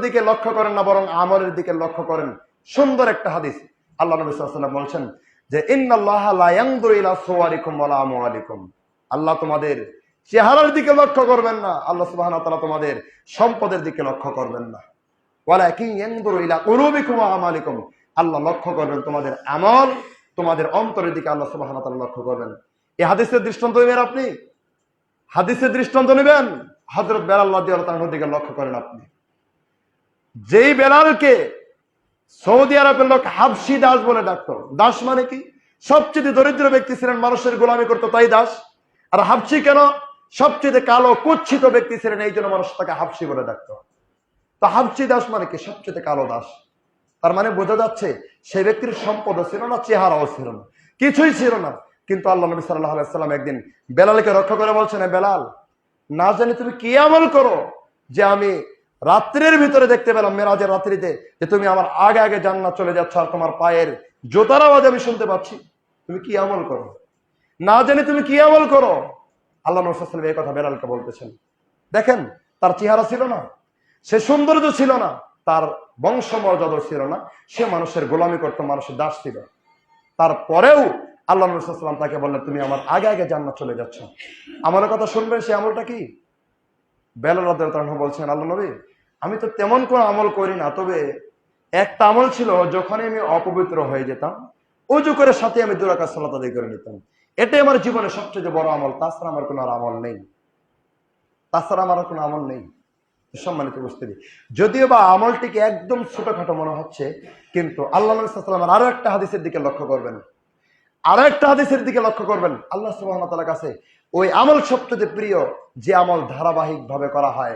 দিকে লক্ষ্য করেন না, বরং আমলের দিকে লক্ষ্য করেন। সুন্দর একটা হাদিস, আল্লাহ নবী সাল্লাল্লাহু আলাইহি ওয়াসাল্লাম বলছেন যে ইন্নাল্লাহা লা ইয়ানজুরু ইলা সুওয়ারিকুম ওয়ালা আমওয়ালিকুম। আল্লাহ তোমাদের চেহারার দিকে লক্ষ্য করবেন না, আল্লাহ সুবহানাহু ওয়া তাআলা তোমাদের সম্পদের দিকে লক্ষ্য করবেন না। ওয়ালাকিন ইয়ানজুরু ইলা কুলুবিকুম ওয়া আমালিকুম। আল্লাহ লক্ষ্য করবেন তোমাদের আমল, তোমাদের অন্তরের দিকে আল্লাহ সুবহানাহু ওয়া তাআলা লক্ষ্য করবেন। এই হাদিসের দৃষ্টান্ত নেবেন আপনি, হাদিসের দৃষ্টান্ত নেবেন হযরত বেলাল রাদিয়াল্লাহু তাআলার দিকে লক্ষ্য করেন আপনি। যেই বেলালকে সৌদি আরবের লোক হাবশি দাস বলে ডাকতো। দাস মানে কি? সবচেয়ে দরিদ্র ব্যক্তি ছিলেন, মানুষের গোলামি করতো, তাই দাস। আর হাবশি কেন? সবচেয়ে কালো কুৎসিত ব্যক্তি ছিলেন, এই জন্য মানুষ তাকে হাবশি বলে ডাকতো। তো হাবশি দাস মানে কি? সবচেয়ে কালো দাস। তার মানে বোঝা যাচ্ছে সেই ব্যক্তির সম্পদও ছিল না, চেহারাও ছিল না, কিছুই ছিল না। কিন্তু আল্লাহ নবী সাল্লাল্লাহু আলাইহি ওয়াসাল্লাম একদিন বেলালকে রক্ষা করে বলছেন, বেলাল, না জানি তুমি কি আমল করো যে আমি রাত্রির ভিতরে দেখতে পেলাম, মেরাজের রাত্রিতে, যে তুমি আমার আগে আগে জান্নাত চলে যাচ্ছ, আর তোমার পায়ের জোতার আওয়াজ আমি শুনতে পাচ্ছি। তুমি কি আমল করো? না জানি তুমি কি আমল করো? আল্লাহ নবী সাল্লাল্লাহু আলাইহি ওয়াসাল্লাম এই কথা বেলালকে বলতেছেন। দেখেন, তার চেহারা ছিল না, সে সৌন্দর্য ছিল না, তার বংশমর্যাদা ছিল না, সে মানুষের গোলামি করতো, মানুষের দাস ছিল। তারপরেও আল্লাহ নবী সাল্লাল্লাহু আলাইহি ওয়াসাল্লাম তাকে বললেন, তুমি আমার আগে আগে জান্নাত চলে যাচ্ছ। আমলের কথা শুনবেন, সে আমলটা কি? বেলাল রাদিয়াল্লাহু তাআলা বলছেন, আল্লাহ নবী, আমি তো তেমন কোনো আমল করি না, তবে একটা আমল ছিল, যখনই আমি অপবিত্র হয়ে যেতাম, ওযু করে সাথে আমি 2 রাকাত সালাত আদায় করে নিতাম। এটাই আমার জীবনের সবচেয়ে বড় আমল, তাছাড়া আমার কোনো আর আমল নেই, তাছাড়া আমার কোনো আমল নেই। সম্মানিত উপস্থিতি, যদিও বা আমলটিকে একদম ছোটখাটো মনে হচ্ছে, কিন্তু আল্লাহ নবী সাল্লাল্লাহু আলাইহি ওয়াসাল্লাম আরো একটা হাদিসের দিকে লক্ষ্য করবেন, আরো একটা হাদিসের দিকে লক্ষ্য করবেন। আল্লাহ সুবহানাহু ওয়া তাআলার কাছে ওই আমল সবচেয়ে প্রিয়, যে আমল ধারাবাহিক ভাবে করা হয়।